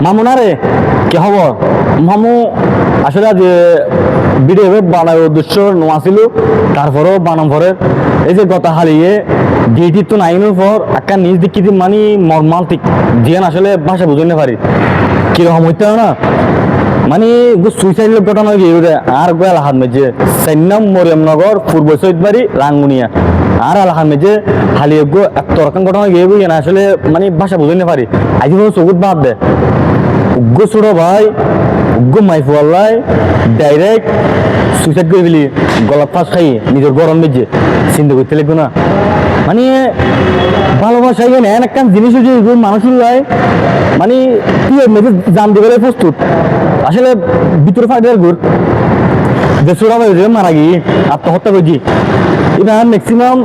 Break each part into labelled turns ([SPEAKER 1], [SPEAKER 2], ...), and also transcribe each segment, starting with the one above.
[SPEAKER 1] মামু না রে কি খবর মামু আসলে আজ ভিডিও বানার উদ্দেশ্য নোয়া ছিল তারপরেও বানাম পরে এই যে গত হারিয়ে ডিউটি তো নাইনের পর একটা নিজ দিক কিছু মানে মর্মান্তিক জিয়ান আসলে ভাষা বুঝতে পারি কিরকম হইতে না মানে সুইসাইডের ঘটনা গিয়ে আর গোয়াল হাত মেজে সাইনাম মরিয়মনগর পূর্ব সৈদবাড়ি রাঙ্গুনিয়া আর আলহাম মেজে হালিয়ে গো এত রকম ঘটনা গিয়ে বুঝে না আসলে মানে ভাষা বুঝতে পারি আজ চকুত বাদ দে উগ্র ছোট ভাই উগ্র মাইফু আল্লাহ ডাইরেক্ট সুইসাইড করে ফেলি গলা ফাঁস খাই নিজের গরম মেজে চিন্তা করতে লাগবে না মানে ভালোবাসা এখানে একটা জিনিস হচ্ছে মানুষের লাই মানে তুই মেজে জান দিবে প্রস্তুত আসলে ভিতরে ফাইটার ঘুর যে ছোড়া ভাই মারা গিয়ে আত্মহত্যা করছি এবার ম্যাক্সিমাম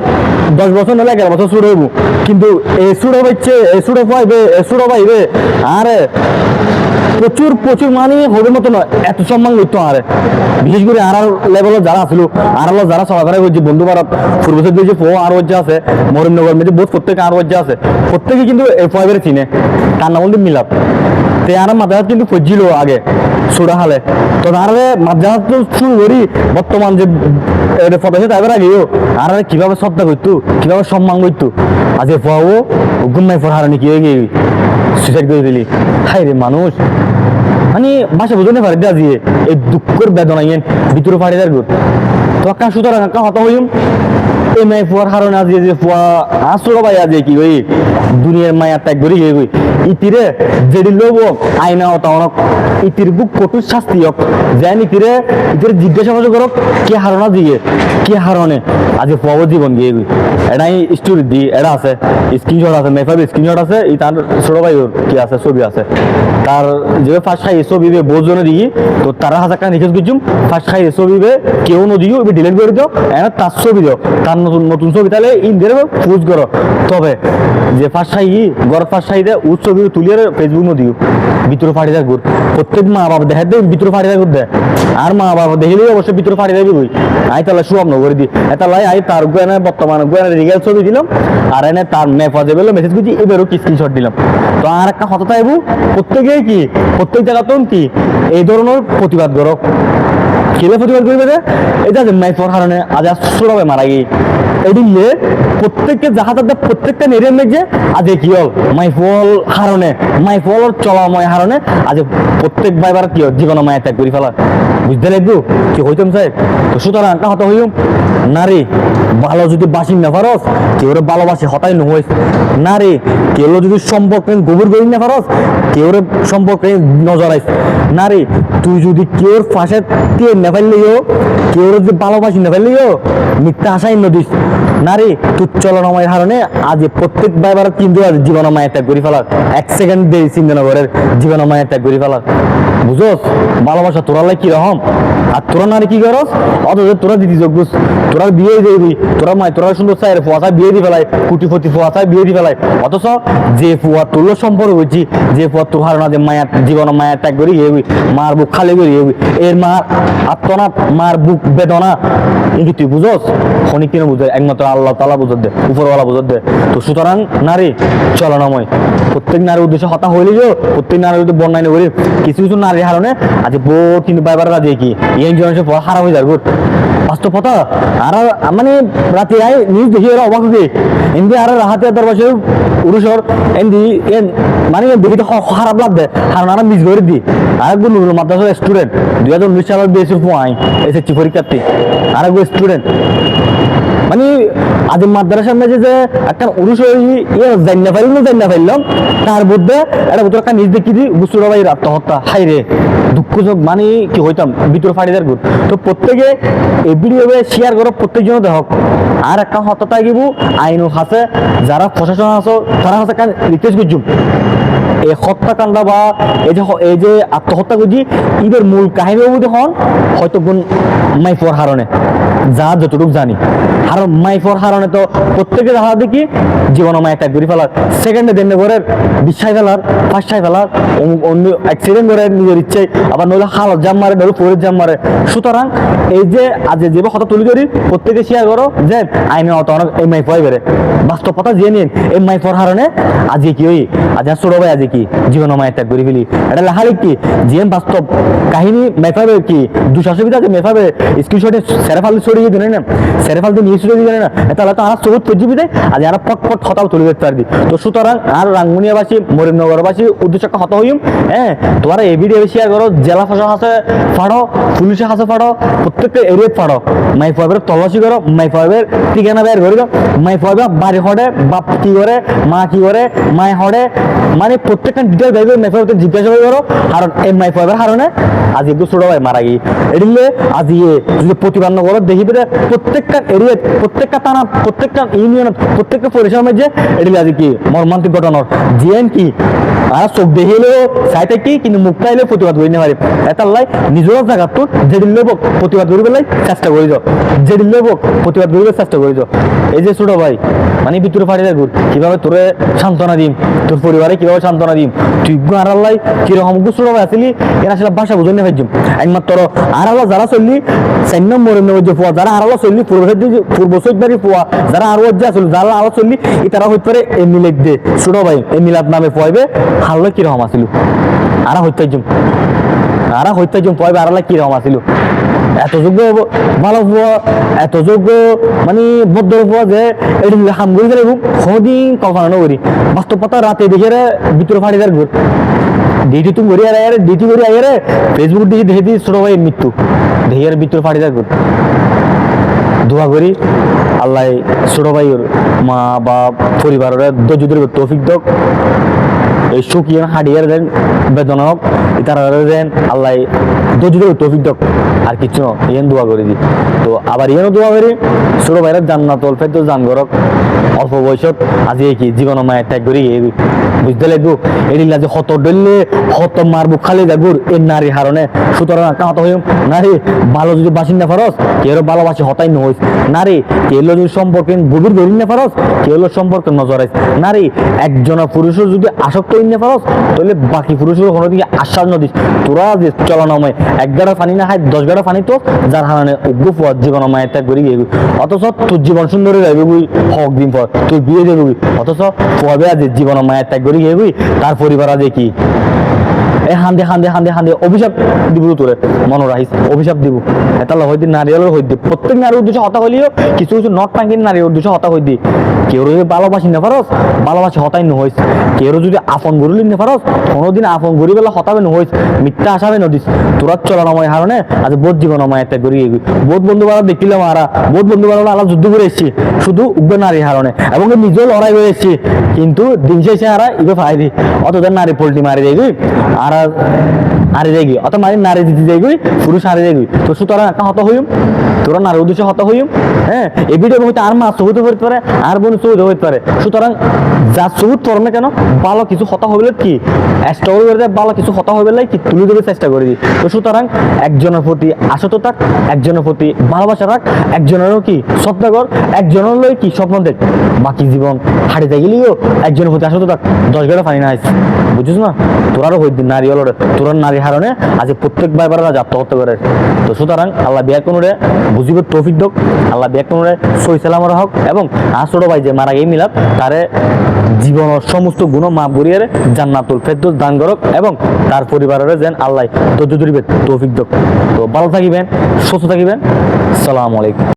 [SPEAKER 1] 10 বছর নাহলে 11 বছর শুরু হইব কিন্তু এই শুরু হচ্ছে এই শুরু পাইবে এই শুরু পাইবে আর প্রচুর প্রচুর মানে হবে মতো না এত সম্মান করতো আর বিশেষ করে আর লেভেলের যারা আসলো আর যারা চলাফেরা করছে বন্ধু বারাত পূর্বশের দিয়েছে ফো আর হচ্ছে আছে মরিমনগর মেয়েছে বহুত প্রত্যেকে আর হচ্ছে আছে প্রত্যেকে কিন্তু এই ফয়ের চিনে তার নাম বলতে মিলাপ তে আর মাদ্রাসাত কিন্তু খুঁজছিল আগে সুরা হালে তো আর মাদ্রাসাত তো শুরু করি বর্তমান যে ফটো তাইবার আগেও আর কিভাবে শ্রদ্ধা করতো কিভাবে সম্মান করতো আজ পাও গুম্মাই পড়ার নাকি হয়ে সুইসাইড করে দিলি হাই রে মানুষ মানে বাসা বুঝতে পারে দিয়া দিয়ে এই দুঃখের বেদনা ইয়েন ভিতরে পাড়ি দেয় তো একটা সুতরাং একটা হত হইম এই মাই ফুয়ার কারণে আজ যে ফুয়া আসলো ভাই আজ কি কই দুনিয়ার মায়া ত্যাগ করি গই ইতিরে যেদি লোব আইনা হতা অনক ইতির বুক কঠোর শাস্তি হোক যেন ইতিরে ইতির জিজ্ঞাসাবাদ করক কি হারণা দিয়ে কি হারণে আজ ফুয়াও জীবন গিয়ে গই এটাই স্টোরি দি এটা আছে স্ক্রিনশট আছে মেফার স্ক্রিনশট আছে ই তার ছোট ভাই কি আছে ছবি আছে তার যে ফার্স্ট খাই ছবি বোঝনে দিই তো তারা হাজার টাকা নিখেজ করছুম ফার্স্ট খাই ছবি কেউ নদিও ডিলিট করে দিও এনা তার ছবি দিও তার নতুন নতুন ছবি তাহলে ইন্ডিয়ার পোস্ট করো তবে যে ফার্স্ট খাই গড় ফার্স্ট খাই দেয় ওর ছবি তুলিয়ে ফেসবুক নদিও ভিতরে ফাড়ি দেয় ঘুর প্রত্যেক মা বাবা দেখা দেয় ভিতরে ফাড়ি দেয় ঘুর দেয় আর মা বাবা দেখলে অবশ্যই ভিতরে ফাড়ি দেবে বই আই তাহলে সুয়াবন করে দিই এটা লাই আই তার গোয়ানে বর্তমানে গোয়ানে রিগেল ছবি দিলাম আর এনে তার মেফা যে বললো মেসেজ করছি এবারও কি স্ক্রিনশট দিলাম তো আর একটা কথা তাইবু প্রত্যেকে কি প্রত্যেক জায়গাতেও কি এই ধরনের প্রতিবাদ করো খেলে প্রতিবাদ করবে যে এটা যে মাইফর কারণে আজ সুরভাবে মারা গিয়ে এদিকে প্রত্যেককে জাহাজের প্রত্যেকটা নেড়ে মেঘে আজ কি হল মাইফল হারণে মাইফল চলাময় হারণে আজ প্রত্যেক ভাইবার কি জীবন মায়া ত্যাগ করি ফেলা বুঝতে লাগবো কি হইতাম সাহেব তো সুতরাং একটা হতা হইম নারী ভালো যদি বাসি না পারস কেউ ভালোবাসে হতাই নহইস নারী কেউ যদি সম্পর্ক গোবর করি না পারস কেউ সম্পর্কে নজর আইস নারী তুই যদি কেউর ফাঁসে দিয়ে না ফেললিও কেউ যদি ভালোবাসি না ফেললিও মিথ্যা আশাই নদিস নারী তুই চলনাময়ের কারণে আজ প্রত্যেক ভাইবার কিন্তু আজ জীবন মায়া ত্যাগ করি ফেলার 1 সেকেন্ড দিয়ে সিন্ধনগরের জীবন মায়া ত্যাগ করি ফেলার বুঝোস ভালোবাসা তোরা লাই কিরকম আর তোরা নারী কি করস অথচ তোরা দিদি যোগ্য তোরা বিয়ে দিবি তোরা সুন্দর চাই ফুয়া বিয়ে দি ফেলাই কুটিপতি ফুয়া বিয়ে দি ফেলাই অথচ যে ফুয়া তোর সম্পর্ক হয়েছি যে ফুয়া তোর হারণা যে মায়া জীবন মায়া ত্যাগ করি গেবি মার বুক খালি করি গেবি এর মার আত্মনাথ মার বুক বেদনা কিন্তু তুই বুঝোস খনিক কিনে বুঝে একমাত্র আল্লাহ তাআলা বুঝত দে উপরওয়ালা বুঝত দে তো সুতরাং নারী চলনাময় প্রত্যেক নারীর উদ্দেশ্যে হতা হইলে প্রত্যেক নারীর উদ্দেশ্যে বন্যায় করি কিছু কিছু নারীর হারণে আজ বহু কিন্তু বাইবার রাজে কি এই জনের খারাপ হয়ে যাবে বাস্তব কথা আর মানে রাতে আয় নিউজ দেখি ওরা অবাক হয়ে এমনি আর হাতে দরবাসে উড়ুসর এমনি মানে দেখি খারাপ লাগবে কারণ আর মিস করে দিই আর একজন মাদ্রাসার স্টুডেন্ট 2019 সালের বেসের পয়েন্ট এসএসসি পরীক্ষার্থী আর একজন স্টুডেন্ট মানে আজ মাদ্রাসার মাঝে যে একটা উড়ুস জান্না ফেললাম তার মধ্যে একটা ভিতরে একটা নিজ দেখি দিই বুসুরা ভাই আত্মহত্যা হাই রে দুঃখজনক মানে কি হইতাম ভিতরে ফাড়িদার গুণ তো প্রত্যেকে এই ভিডিও শেয়ার করো প্রত্যেকজন দেখক আর একটা হত্যা গিব আইনও আছে যারা প্রশাসন আছো তারা হচ্ছে একটা রিকোয়েস্ট করছুম এই হত্যাকাণ্ড বা এই যে আত্মহত্যা করছি ঈদের মূল কাহিনী হন হয়তো গুণ মাইফর হারণে যা যতটুকু জানি আর মাইফর হারণে তো প্রত্যেকে দেখা দেখি জীবন মায় ত্যাগ করে ফেলার, সেকেন্ডে দেন করে বিশ্বাস ফেলার, ফার্স্টাই ফেলার, অন্য অ্যাক্সিডেন্ট করে নিজের ইচ্ছে, আবার নইলে হালত জাম মারে, নইলে পরের জাম মারে। সুতরাং এই যে আজ যে কথা তুলি ধরি প্রত্যেকে শেয়ার করো যে আইনে অত অনেক এই মাই ফয় বেড়ে বাস্তব কথা দিয়ে নিন। এই মাই ফর হারণে আজকে কি ওই আজ ছোট ভাই আজকে কি জীবন মায় ত্যাগ করে ফেলি, এটা লেখালে কি যে বাস্তব কাহিনী মেফাবে কি দুঃসাহসিকতা আছে মেফাবে স্ক্রিনশটে সেরেফাল ছড়িয়ে দিনে না, সেরেফাল দিয়ে নিয়ে ছড়িয়ে দিনে না, তাহলে তো আর সবুজ পজিবি দেয় আজ আর পট পট হতাও তুলে দেখতে পারবি। তো সুতরাং আর রাঙ্গুনিয়াবাসী মরিমনগরবাসী উদ্দেশ্য হত হইম, হ্যাঁ তোমরা এই ভিডিও শেয়ার করো, জেলা প্রশাসন আছে ফাড়ো, পুলিশের কাছে ফাড়ো, প্রত্যেকটা এরিয়া ফাড়ো, মাই ফাইবের তল্লাশি করো, মাই ফাইবের ঠিকানা বের করে দাও, মাই ফাইবে বাড়ি হড়ে বাপ কি করে, মা কি করে, মাই হড়ে, মানে প্রত্যেকটা ডিটেল বের করে মাই ফাইবে জিজ্ঞাসা করো। কারণ এই মাই ফাইবের কারণে আজ একটু ছোট ভাই মারা গিয়ে এডিলে আজ যদি প্রতিবাদ করো দেখিবে প্রত্যেকটা এরিয়া, প্রত্যেকটা থানা, প্রত্যেকটা ইউনিয়ন, প্রত্যেকটা পরিষদের মধ্যে এডিলে আজ কি মর্মান্তিক ঘটনার জিএন কি আর চোখ দেখিলেও চাইতে কি কিন্তু মুখটা এলে প্রতিবাদ করি না পারি। এটার লাই নিজের জায়গা তোর যেদিন লোক প্রতিবাদ করি পেলাই চেষ্টা করি যাও, যেদিন লোক প্রতিবাদ করিবে চেষ্টা করি যাও। এই যে ছোট ভাই মানে ভিতরে ফাড়ি দেয় কিভাবে তোরে সান্ত্বনা দিম, তোর পরিবারে কিভাবে সান্ত্বনা দিম, তুই আড়াল্লাই কিরকম ছোট ভাই আসলি এরা আসলে ভাষা বুঝে নিয়ে ভাইম একমাত্র আড়াল্লা যারা চললি 4 নম্বরের মধ্যে পোয়া, যারা আড়াল্লা চললি পূর্ব চৈতারি পোয়া, যারা আরো যে আসল যারা আলো চললি তারা হইতে পারে এই মিলেক দে ছোট ভাই এই মিলাদ নামে পয়বে হারলে কিরকম আসিল আরা হইতে পয়বে আড়াল্লা কিরকম আসিল। এত যোগ্য ভালো পোয়া, এত যোগ্য মানে বদ্ধ পোয়া যে এটি হাম করি গেলে কোনদিন কল্পনা করি বাস্তবতা রাতে দেখে ভিতরে ফাড়ি দেয় ঘুর ডিটি তুমি ঘুরে আয় ডিটি ঘুরে আয় রে ফেসবুক দেখে দেখে দিই ছোট ভাইয়ের মৃত্যু দেখে ভিতরে ফাড়ি দেয় ঘুর। দোয়া করি আল্লাহ ছোট ভাইয়ের মা বাপ পরিবারের ধৈর্য ধরে তৌফিক দক, এই সুখিয়ে হাডিয়ার দেন বেদনা হোক তারা দেন আল্লাহ ধৈর্য ধরে তৌফিক দক, আর কিছু ইয়েন দোয়া করে দিই। তো আবার ইয়েনও দোয়া করি ছোট ভাইয়ের জান্নাতুল ফেরদৌস দান করক, অল্প বয়সত আজি কি জীবন মায়ের ত্যাগ করি বুঝতে লাগবো এডিলা যে হত ডললে হত মারবো খালি যাগুর এই নারী হারণে। সুতরাং কাহত হইম নারী ভালো যদি বাসিন্দা ফরস কেউ ভালোবাসি হতাই নহইস, নারী কেউ যদি সম্পর্কে গভীর ধরি না ফরস কেউ সম্পর্কে নজর আইস, নারী একজনের পুরুষের যদি আসক্ত হইন না ফরস তাহলে বাকি পুরুষের কোনো দিকে আশ্বাস নদিস তোরা যে চলনাময় 1 গাড়া পানি না খায় 10 গাড়া পানি তো যার হারণে উগ্র পথ জীবন মায়ের ত্যাগ করি গিয়ে অথচ তোর জীবন সুন্দর হয়ে যাবে বুই হক দিন পর তুই বিয়ে দেবে অথচ পবে আজ জীবন মায়ের ত্যাগ করি গিয়ে তার পরিবার আজ কি হান্দে হান্দে হান্দে হান্দে অভিশাপ দিব তোরে মনে রাখিস অভিশাপ দিব এটা হইতে নারীর হইতে প্রত্যেক নারীর উদ্দেশ্য হতা হইলেও কিছু কিছু নট টাঙ্গির নারীর উদ্দেশ্য হতা হইতে কেউ যদি ভালোবাসি না পারস ভালোবাসি হতাই নহইস, কেউ যদি আপন গরুলি না পারস কোনোদিন আপন গরি বেলা হতাবে নহইস, মিথ্যা আসাবে নদিস তোরা চলনাময় হারণে আজ বোধ জীবনময় একটা করি বোধ বন্ধু বাড়া দেখিলাম আরা বোধ বন্ধু বাড়া আলাদা যুদ্ধ করে এসেছি শুধু উগ্র নারী হারণে এবং নিজেও লড়াই করে এসেছি, কিন্তু দিন শেষে আরা ইগো ফাই দি অত নারী পোল্ট্রি মারি দেয় আর হারি যাই অত মারি নারী দিতে যাই পুরুষ হারি যাই। তো সুতরাং একটা হত হইম তোরা নারীর উদ্দেশ্যে হত হইম, হ্যাঁ এই ভিডিও হইতে আর মা সবুত হইতে পারে আর বোন সবুত হইতে পারে। সুতরাং যা সবুত পড়ে না কেন ভালো কিছু হতা হইলে কি স্টোরি করে দেয় ভালো কিছু হতা হইলে কি তুলে দেবে চেষ্টা করে দিই। তো সুতরাং একজনের প্রতি আসত থাক, একজনের প্রতি ভালোবাসা রাখ, একজনেরও কি স্বপ্ন কর, একজনের লই কি স্বপ্ন দেখ, বাকি জীবন হারিয়ে যাই গেলেও একজনের প্রতি আসত থাক 10 গাড়া পানি না আইস বুঝছিস না তোরারও হইতে নারী হলো তোরার নারী হারণে আজ প্রত্যেক ভাই বারা আত্মহত্যা করে। তো সুতরাং আল্লাহ বিয়া কোনোরে বুঝিবে তৌফিক দক, আল্লাহ বিয়া কোনোরে সই সালামর হক এবং আর ছোট ভাই যে মারা গিয়ে মিলাদ তারে জীবনের সমস্ত গুণ মাফ করিয়ে জান্নাতুল ফেরদৌস দান করক এবং তার পরিবারের যেন আল্লাহ ধৈর্য ধরিবে তৌফিক দক। তো ভালো থাকিবেন, সুস্থ থাকিবেন, আসসালামু আলাইকুম।